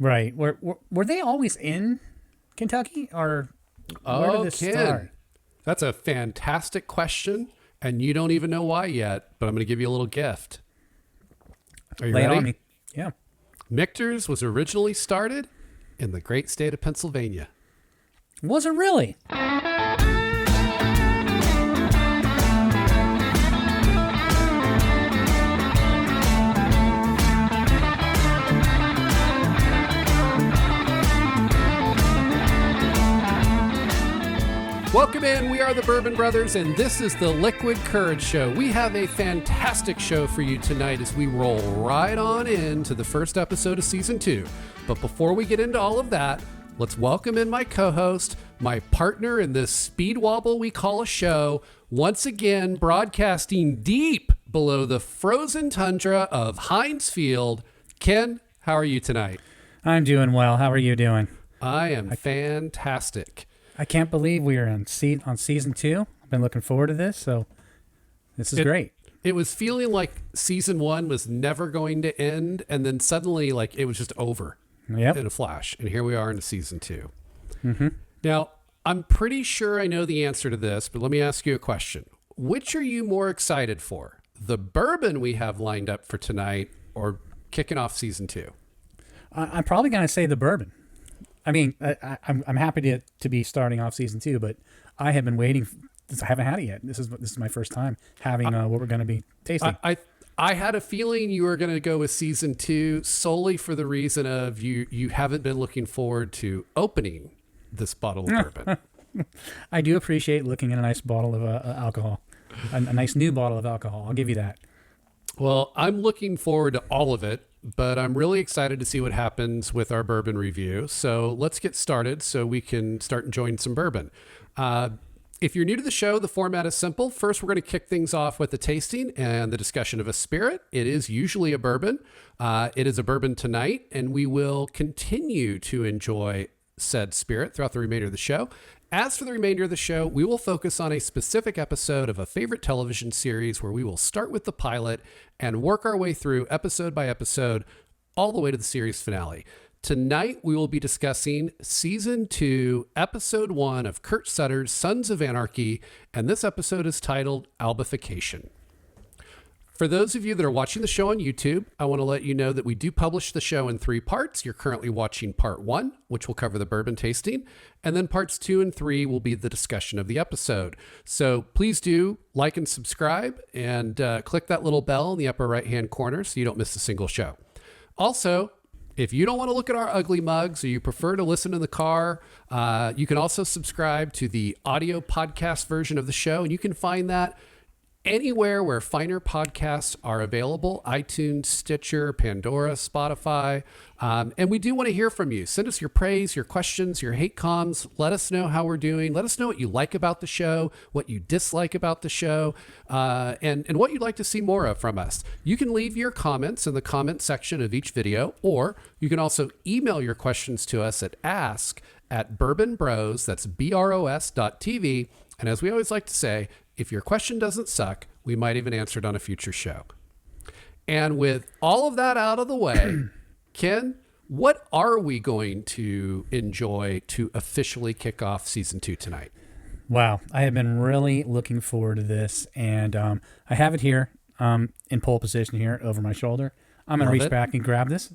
Right. Were they always in Kentucky, or where did this start? That's a fantastic question, and you don't even know why yet, but I'm going to give you a little gift. Are you Lay it ready? on me. Yeah. Michter's was originally started in the great state of Pennsylvania. Was it really? Welcome in. We are the Bourbon Brothers, and this is the Liquid Courage Show. We have a fantastic show for you tonight as we roll right on into the first episode of Season 2. But before we get into all of that, let's welcome in my co-host, my partner in this speed wobble we call a show, once again broadcasting deep below the frozen tundra of Heinz Field. Ken, how are you tonight? I'm doing well. How are you doing? I am fantastic. I can't believe we are on season 2. I've been looking forward to this, so this is great. It was feeling like season 1 was never going to end, and then suddenly, like, it was just over in a flash. And here we are in season 2. Mm-hmm. Now, I'm pretty sure I know the answer to this, but let me ask you a question. Which are you more excited for? The bourbon we have lined up for tonight, or kicking off season 2? I'm probably going to say the bourbon. I mean, I'm happy to be starting off season 2, but I have been waiting. I haven't had it yet. This is my first time having what we're going to be tasting. I had a feeling you were going to go with season 2 solely for the reason of you haven't been looking forward to opening this bottle of bourbon. I do appreciate looking at a nice bottle of alcohol, a nice new bottle of alcohol. I'll give you that. Well, I'm looking forward to all of it, but I'm really excited to see what happens with our bourbon review. So let's get started so we can start enjoying some bourbon. If you're new to the show, the format is simple. First, we're going to kick things off with the tasting and the discussion of a spirit. It is usually a bourbon. It is a bourbon tonight, and we will continue to enjoy said spirit throughout the remainder of the show. As for the remainder of the show, we will focus on a specific episode of a favorite television series where we will start with the pilot and work our way through episode by episode all the way to the series finale. Tonight, we will be discussing Season 2, Episode 1 of Kurt Sutter's Sons of Anarchy, and this episode is titled Albification. For those of you that are watching the show on YouTube, I want to let you know that we do publish the show in 3 parts. You're currently watching part 1, which will cover the bourbon tasting, and then parts 2 and 3 will be the discussion of the episode. So please do like and subscribe, and click that little bell in the upper right-hand corner so you don't miss a single show. Also, if you don't want to look at our ugly mugs or you prefer to listen in the car, you can also subscribe to the audio podcast version of the show, and you can find that anywhere where finer podcasts are available: iTunes, Stitcher, Pandora, Spotify. And we do want to hear from you. Send us your praise, your questions, your hate comms. Let us know how we're doing. Let us know what you like about the show, what you dislike about the show, and what you'd like to see more of from us. You can leave your comments in the comment section of each video, or you can also email your questions to us at ask@bourbonbros, that's BROS.TV. And as we always like to say, if your question doesn't suck, we might even answer it on a future show. And with all of that out of the way, Ken, what are we going to enjoy to officially kick off Season 2 tonight? Wow, I have been really looking forward to this, and I have it here in pole position here over my shoulder. I'm going to reach back and grab this,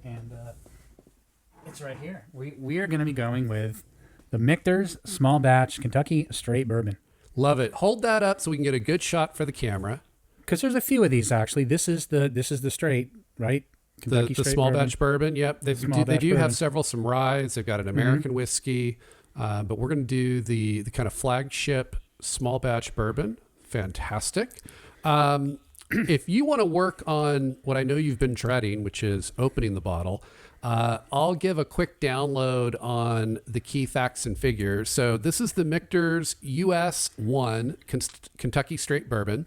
and it's right here. We are going to be going with the Michter's Small Batch Kentucky Straight Bourbon. Love it. Hold that up so we can get a good shot for the camera. Because there's a few of these actually. This is the straight, right? Kentucky the small bourbon. Batch bourbon. Yep. They do have several, some ryes. They've got an American whiskey, but we're going to do the kind of flagship small batch bourbon. Fantastic. If you want to work on what I know you've been dreading, which is opening the bottle, I'll give a quick download on the key facts and figures. So this is the Michter's US 1 Kentucky Straight Bourbon.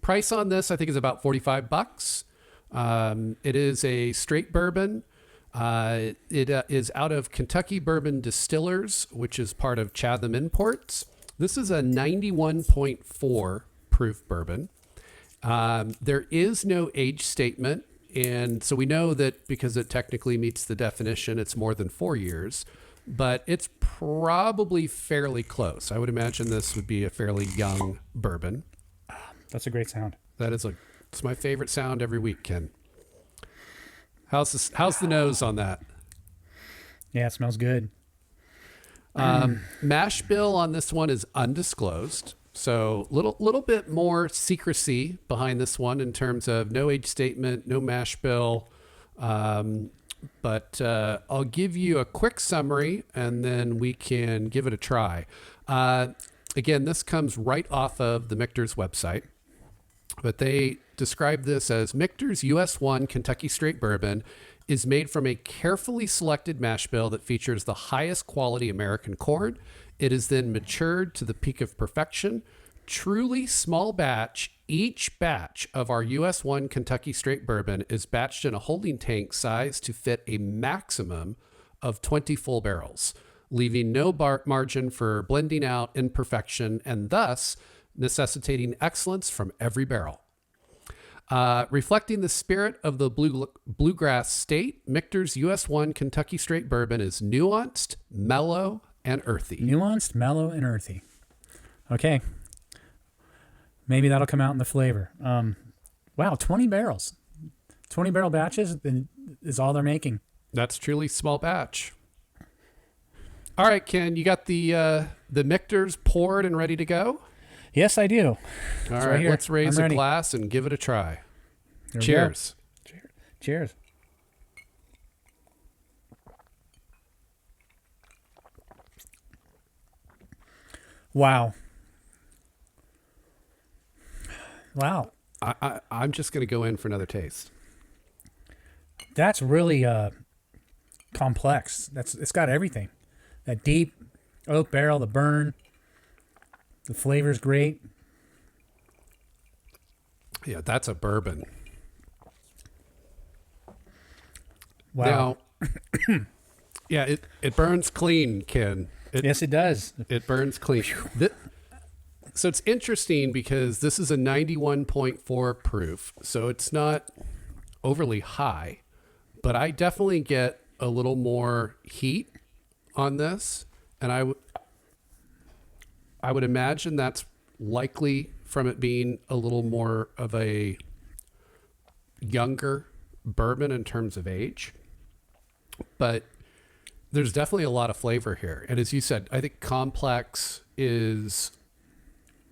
Price on this, I think, is about $45. It is a straight bourbon. It is out of Kentucky Bourbon Distillers, which is part of Chatham Imports. This is a 91.4 proof bourbon. There is no age statement And so we know that because it technically meets the definition, it's more than 4 years, but it's probably fairly close. I would imagine this would be a fairly young bourbon. That's a great sound. It's my favorite sound every week, Ken. How's the nose on that? Yeah, it smells good. Mash bill on this one is undisclosed. So little bit more secrecy behind this one in terms of no age statement, no mash bill. But I'll give you a quick summary and then we can give it a try. Again, this comes right off of the Michter's website, but they describe this as Michter's US 1 Kentucky Straight Bourbon is made from a carefully selected mash bill that features the highest quality American corn. It is then matured to the peak of perfection. Truly small batch. Each batch of our US 1 Kentucky Straight Bourbon is batched in a holding tank size to fit a maximum of 20 full barrels, leaving no margin for blending out imperfection and thus necessitating excellence from every barrel. Reflecting the spirit of the bluegrass state, Michter's US 1 Kentucky Straight Bourbon is nuanced, mellow, and earthy. Nuanced, mellow, and earthy. Okay. Maybe that'll come out in the flavor. Wow, 20 barrels. 20 barrel batches is all they're making. That's truly small batch. All right, Ken, you got the Michter's poured and ready to go? Yes, I do. All right, let's raise a glass and give it a try. Cheers. Cheers. Wow. I'm just going to go in for another taste. That's really complex. It's got everything. That deep oak barrel, the burn, the flavor's great. Yeah, that's a bourbon. Wow. Now, yeah, it burns clean, Ken. Yes, it does. It burns clean. So it's interesting because this is a 91.4 proof, so it's not overly high, but I definitely get a little more heat on this, and I would imagine that's likely from it being a little more of a younger bourbon in terms of age, but there's definitely a lot of flavor here. And as you said, I think complex is,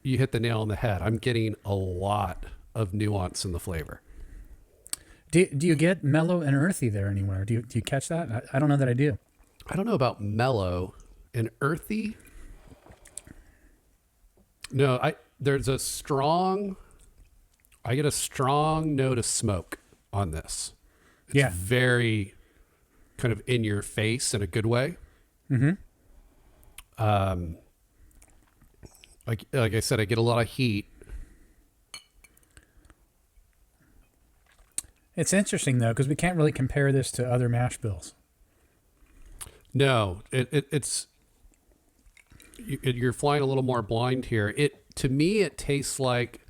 you hit the nail on the head. I'm getting a lot of nuance in the flavor. Do you get mellow and earthy there anywhere? Do you catch that? I don't know that I do. I don't know about mellow and earthy. No, I get a strong note of smoke on this. It's very kind of in your face in a good way. Mm-hmm. Like I said, I get a lot of heat. It's interesting though, because we can't really compare this to other mash bills. No, you're flying a little more blind here. To me, it tastes like,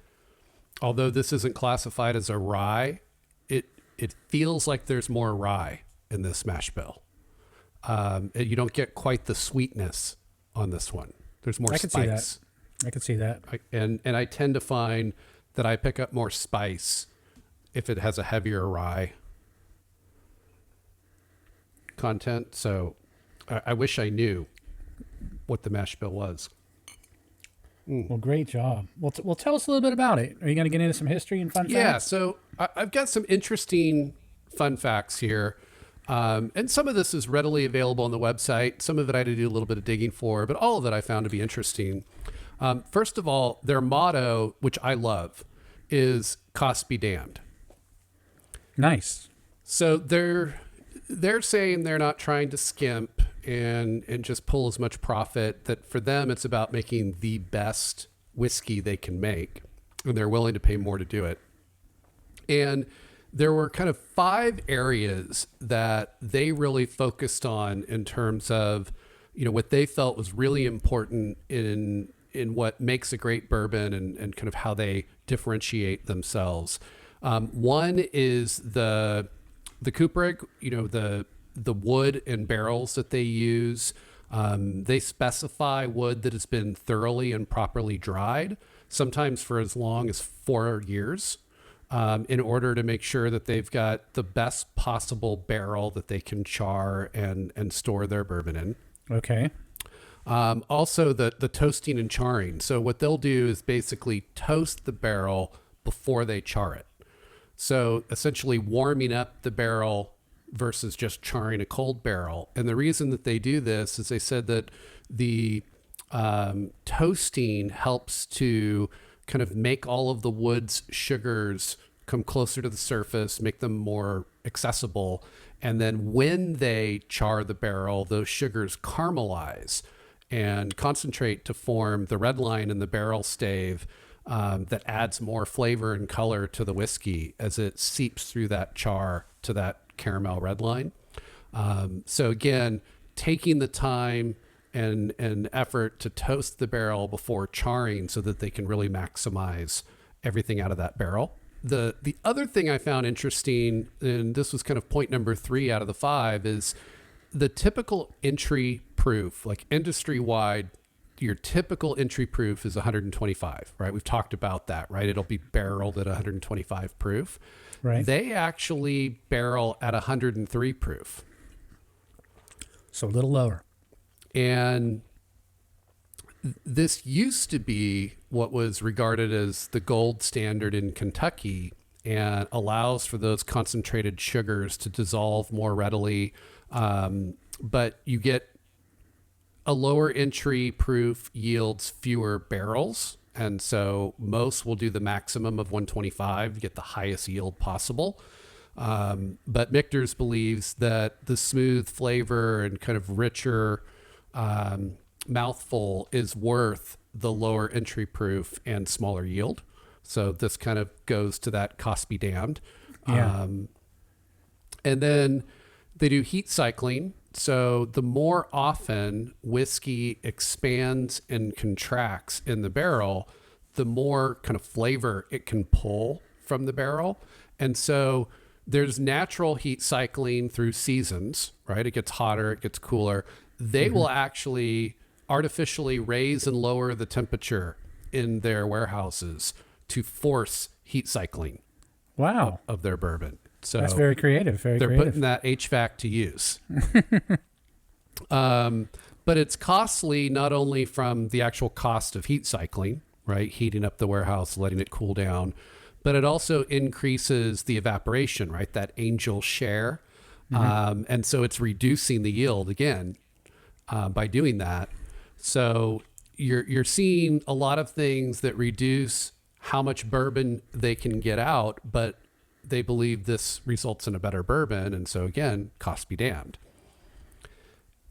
although this isn't classified as a rye, it feels like there's more rye in this mash bill. You don't get quite the sweetness on this one. There's more spice. I could see that. And I tend to find that I pick up more spice if it has a heavier rye content. So I wish I knew what the mash bill was. Well, great job. Well, tell us a little bit about it. Are you going to get into some history and fun facts? Yeah, so I've got some interesting fun facts here. And some of this is readily available on the website. Some of it I had to do a little bit of digging for, but all of it I found to be interesting. First of all, their motto, which I love, is "Cost be damned." Nice. So they're saying they're not trying to skimp and just pull as much profit. That for them, it's about making the best whiskey they can make, and they're willing to pay more to do it. And there were kind of 5 areas that they really focused on in terms of, what they felt was really important in what makes a great bourbon and kind of how they differentiate themselves. One is the cuprig, the wood and barrels that they use. They specify wood that has been thoroughly and properly dried, sometimes for as long as 4 years, in order to make sure that they've got the best possible barrel that they can char and store their bourbon in. Okay. Also, the toasting and charring. So what they'll do is basically toast the barrel before they char it. So essentially warming up the barrel versus just charring a cold barrel. And the reason that they do this is they said that the toasting helps to kind of make all of the wood's sugars come closer to the surface, make them more accessible. And then when they char the barrel, those sugars caramelize and concentrate to form the red line in the barrel stave that adds more flavor and color to the whiskey as it seeps through that char to that caramel red line. So again, taking the time and effort to toast the barrel before charring so that they can really maximize everything out of that barrel. The other thing I found interesting, and this was kind of point number 3 out of the 5, is the typical entry proof, like industry-wide, your typical entry proof is 125, right? We've talked about that, right? It'll be barreled at 125 proof. Right. They actually barrel at 103 proof. So a little lower. And this used to be what was regarded as the gold standard in Kentucky and allows for those concentrated sugars to dissolve more readily. But you get a lower entry proof yields fewer barrels. And so most will do the maximum of 125 to get the highest yield possible. But Michter's believes that the smooth flavor and kind of richer mouthful is worth the lower entry proof and smaller yield. So this kind of goes to that cost be damned. Yeah. And then they do heat cycling. So the more often whiskey expands and contracts in the barrel, the more kind of flavor it can pull from the barrel. And so there's natural heat cycling through seasons, right? It gets hotter, it gets cooler. They will actually artificially raise and lower the temperature in their warehouses to force heat cycling. Wow. Of their bourbon. So that's very creative. Very they're creative. putting that HVAC to use. But it's costly not only from the actual cost of heat cycling, right? Heating up the warehouse, letting it cool down, but it also increases the evaporation, right? That angel share. And so it's reducing the yield again by doing that. So you're seeing a lot of things that reduce how much bourbon they can get out, but they believe this results in a better bourbon. And so again, cost be damned.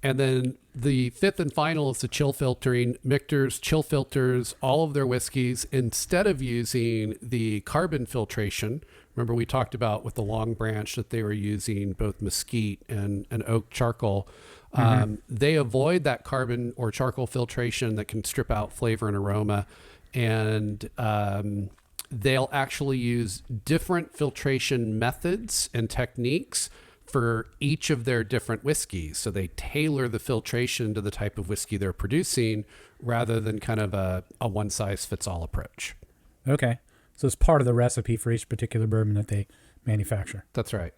And then the 5th and final is the chill filtering. Michter's chill filters all of their whiskeys instead of using the carbon filtration. Remember we talked about with the Long Branch that they were using both mesquite and oak charcoal. They avoid that carbon or charcoal filtration that can strip out flavor and aroma. And they'll actually use different filtration methods and techniques for each of their different whiskeys. So they tailor the filtration to the type of whiskey they're producing rather than kind of a one-size-fits-all approach. Okay. So it's part of the recipe for each particular bourbon that they manufacture. That's right.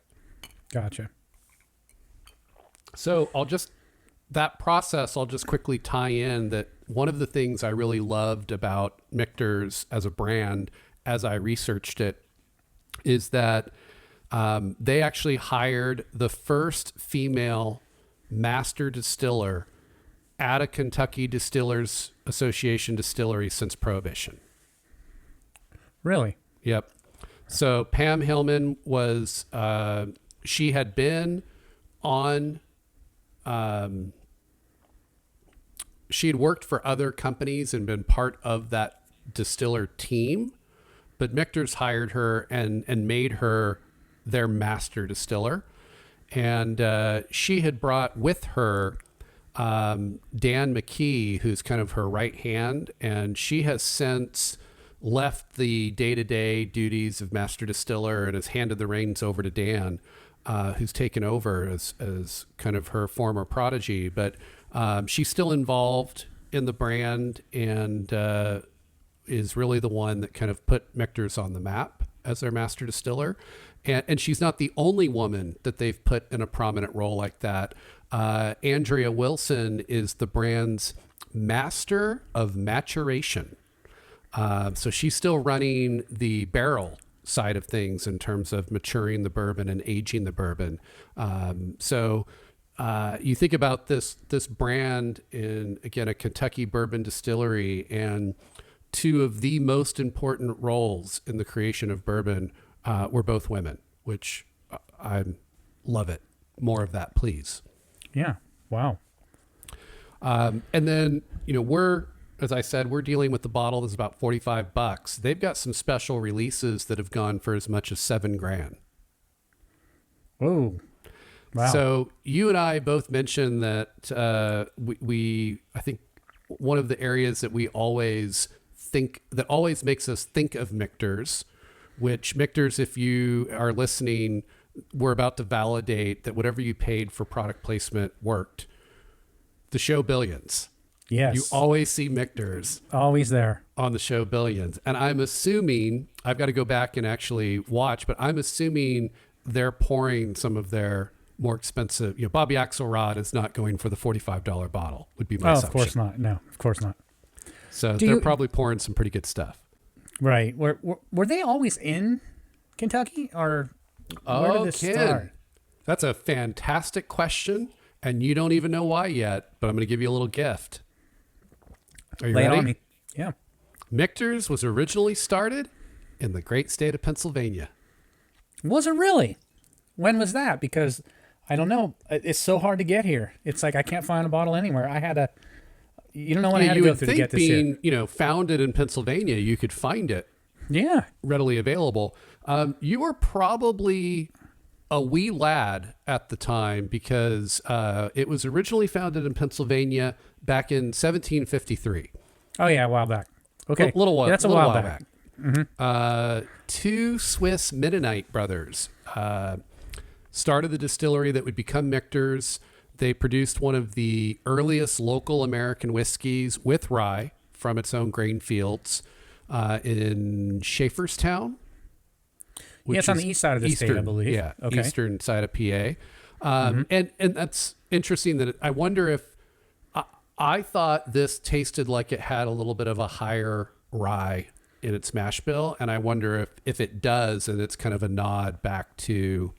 Gotcha. So I'll just quickly tie in that one of the things I really loved about Michter's as a brand as I researched it is that they actually hired the first female master distiller at a Kentucky Distillers Association distillery since Prohibition. Really? Yep. So Pam Hillman was, she had been on, she had worked for other companies and been part of that distiller team, but Michter's hired her and made her their master distiller. And she had brought with her Dan McKee, who's kind of her right hand, and she has since left the day-to-day duties of master distiller and has handed the reins over to Dan, who's taken over as kind of her former prodigy. But she's still involved in the brand and is really the one that kind of put Michter's on the map as their master distiller. And she's not the only woman that they've put in a prominent role like that. Andrea Wilson is the brand's master of maturation. So she's still running the barrel side of things in terms of maturing the bourbon and aging the bourbon. So you think about this brand in, again, a Kentucky bourbon distillery, and two of the most important roles in the creation of bourbon were both women, which I love it. More of that, please. Yeah. Wow. And then, as I said, we're dealing with the bottle that's about $45. They've got some special releases that have gone for as much as $7,000. Whoa. Wow. So you and I both mentioned that I think one of the areas that we always think, that always makes us think of Michter's, which Michter's, if you are listening, we're about to validate that whatever you paid for product placement worked. The show Billions. Yes. You always see Michter's. Always there. On the show Billions. And I'm assuming, I've got to go back and actually watch, but I'm assuming they're pouring some of their more expensive, Bobby Axelrod is not going for the $45 bottle, would be my assumption. Of course not. No, of course not. So they're probably pouring some pretty good stuff. Right. Were they always in Kentucky, or where did this start? That's a fantastic question, and you don't even know why yet, but I'm going to give you a little gift. Are you Lay ready? it on me. Yeah. Michter's was originally started in the great state of Pennsylvania. Was it really? When was that? Because I don't know. It's so hard to get here. It's like I can't find a bottle anywhere. I had you don't know what I had to go through to get this here. Being, founded in Pennsylvania, you could find it. Yeah. Readily available. You were probably a wee lad at the time because it was originally founded in Pennsylvania back in 1753. Oh yeah, a while back. Okay, a little while. That's a while back. Mm-hmm. Two Swiss Mennonite brothers started the distillery that would become Michter's. They produced one of the earliest local American whiskeys with rye from its own grain fields in Schaefferstown. Yeah, it's on the east side of the state, I believe. Yeah, okay. Eastern side of PA. And that's interesting that I wonder if I thought this tasted like it had a little bit of a higher rye in its mash bill. And I wonder if it does, and it's kind of a nod back to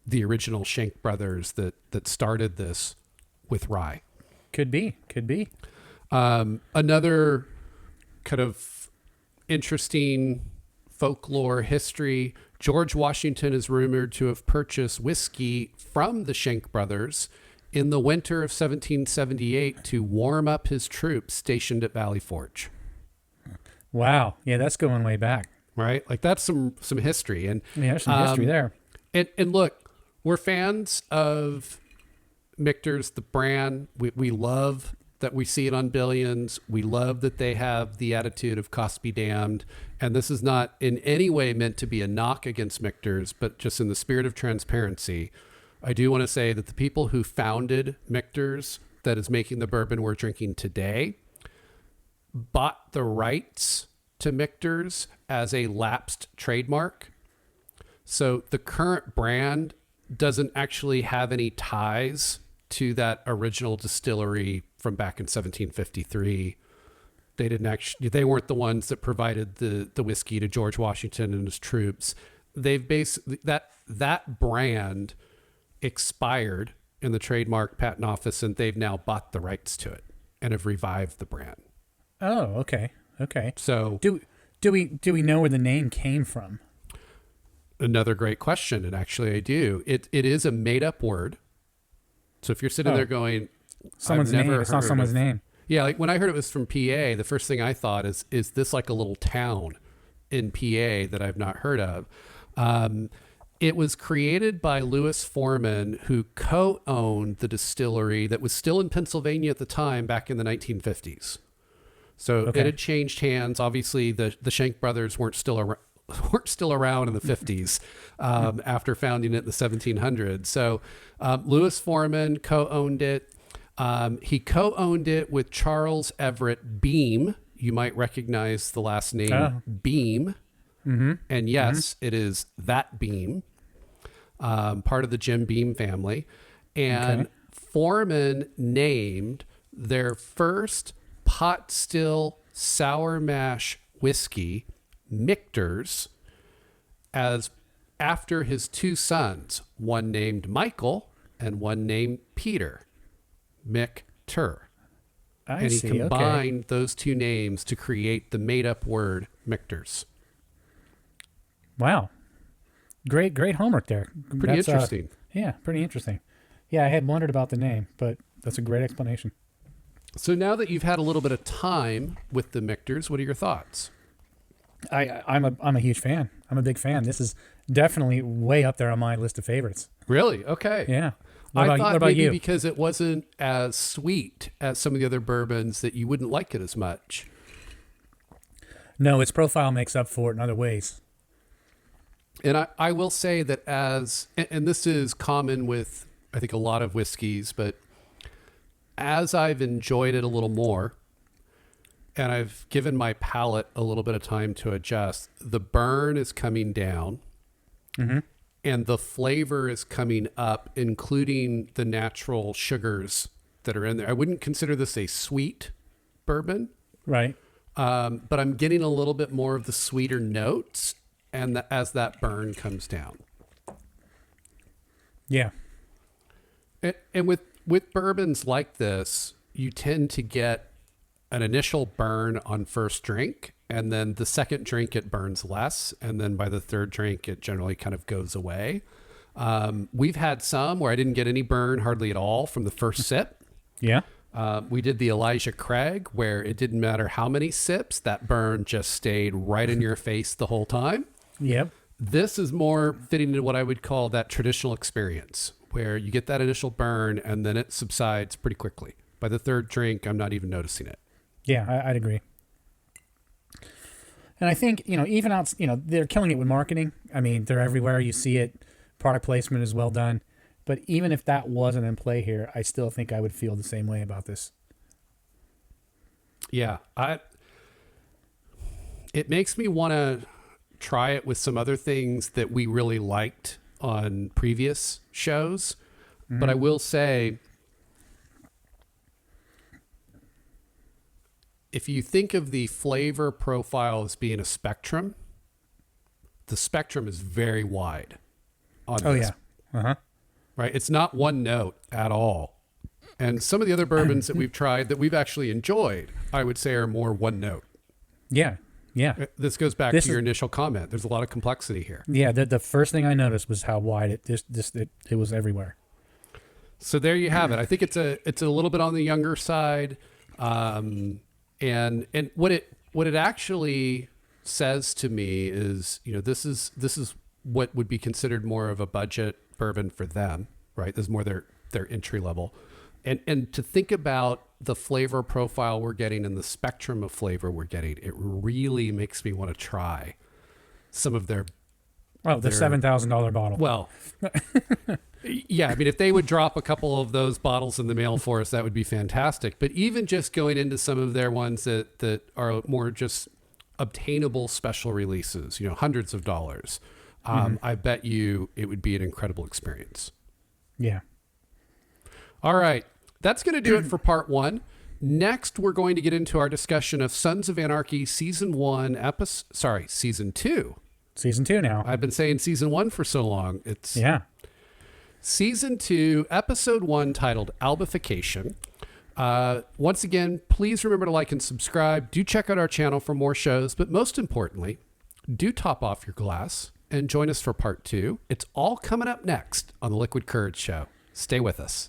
the original Schenck brothers that started this with rye. Could be. Another kind of interesting folklore history. George Washington is rumored to have purchased whiskey from the Schenck brothers in the winter of 1778 to warm up his troops stationed at Valley Forge. Wow. Yeah, that's going way back. Right? Like that's some history. And yeah, there's some history there. And look, we're fans of Michter's, the brand. We love that we see it on Billions. We love that they have the attitude of cost be damned. And this is not in any way meant to be a knock against Michter's, but just in the spirit of transparency, I do want to say that the people who founded Michter's, that is making the bourbon we're drinking today, bought the rights to Michter's as a lapsed trademark. So the current brand doesn't actually have any ties to that original distillery from back in 1753. They weren't the ones that provided the whiskey to George Washington and his troops. They've basically, that brand expired in the trademark patent office, and they've now bought the rights to it and have revived the brand. Oh, okay. So do we know where the name came from? Another great question, and actually I do. It is a made-up word. So if you're sitting there going, someone's name, it's not someone's name. Yeah, like when I heard it was from PA, the first thing I thought is this like a little town in PA that I've not heard of? It was created by Lewis Foreman, who co-owned the distillery that was still in Pennsylvania at the time back in the 1950s. So Okay. it had changed hands. Obviously, the Shank brothers weren't still around in the 50s after founding it in the 1700s. So Lewis Foreman co-owned it. He co-owned it with Charles Everett Beam. You might recognize the last name Beam. And yes, it is that Beam, part of the Jim Beam family. And Foreman named their first pot still sour mash whiskey Michter's as after his two sons, one named Michael and one named Peter. Michter. And he combined those two names to create the made-up word Michter's. Wow. Great homework there. Pretty interesting. Yeah, pretty interesting. Yeah, I had wondered about the name, but that's a great explanation. So now that you've had a little bit of time with the Michters, what are your thoughts? I'm a huge fan. I'm a big fan. This is definitely way up there on my list of favorites. Really? Okay. Yeah. I thought maybe you? because it wasn't as sweet as some of the other bourbons that you wouldn't like it as much. No, its profile makes up for it in other ways. And I will say that and this is common with, I think, a lot of whiskeys, but as I've enjoyed it a little more, and I've given my palate a little bit of time to adjust, the burn is coming down. And the flavor is coming up, including the natural sugars that are in there. I wouldn't consider this a sweet bourbon. Right. But I'm getting a little bit more of the sweeter notes as that burn comes down. Yeah. And with bourbons like this, you tend to get an initial burn on first drink, and then the second drink it burns less, and then by the third drink it generally kind of goes away. We've had some where I didn't get any burn hardly at all from the first sip. Yeah. We did the Elijah Craig where it didn't matter how many sips, that burn just stayed right in your face the whole time. Yep. This is more fitting into what I would call that traditional experience, where you get that initial burn and then it subsides pretty quickly. By the third drink, I'm not even noticing it. Yeah, I'd agree. And I think, even out, they're killing it with marketing. I mean, they're everywhere. You see it. Product placement is well done. But even if that wasn't in play here, I still think I would feel the same way about this. Yeah. It makes me want to try it with some other things that we really liked on previous shows. But I will say, if you think of the flavor profile as being a spectrum, the spectrum is very wide on this. Oh, yeah. Uh-huh. Right? It's not one note at all. And some of the other bourbons that we've tried that we've actually enjoyed, I would say are more one note. Yeah. Yeah. This goes back to your initial comment. There's a lot of complexity here. Yeah. The first thing I noticed was how wide it was everywhere. So there you have it. I think it's a little bit on the younger side. And what it actually says to me is, this is what would be considered more of a budget bourbon for them, right? This is more their entry level. And to think about the flavor profile we're getting and the spectrum of flavor we're getting, it really makes me want to try some of their the $7,000 bottle. Well, yeah, I mean, if they would drop a couple of those bottles in the mail for us, that would be fantastic. But even just going into some of their ones that are more just obtainable special releases, hundreds of dollars, I bet you it would be an incredible experience. Yeah. All right. That's going to do it for part 1. Next, we're going to get into our discussion of Sons of Anarchy season 2. Season 2 now. I've been saying season 1 for so long. It's Season 2, episode 1, titled Albification. Once again, please remember to like and subscribe. Do check out our channel for more shows, but most importantly, do top off your glass and join us for part 2. It's all coming up next on the Liquid Courage Show. Stay with us.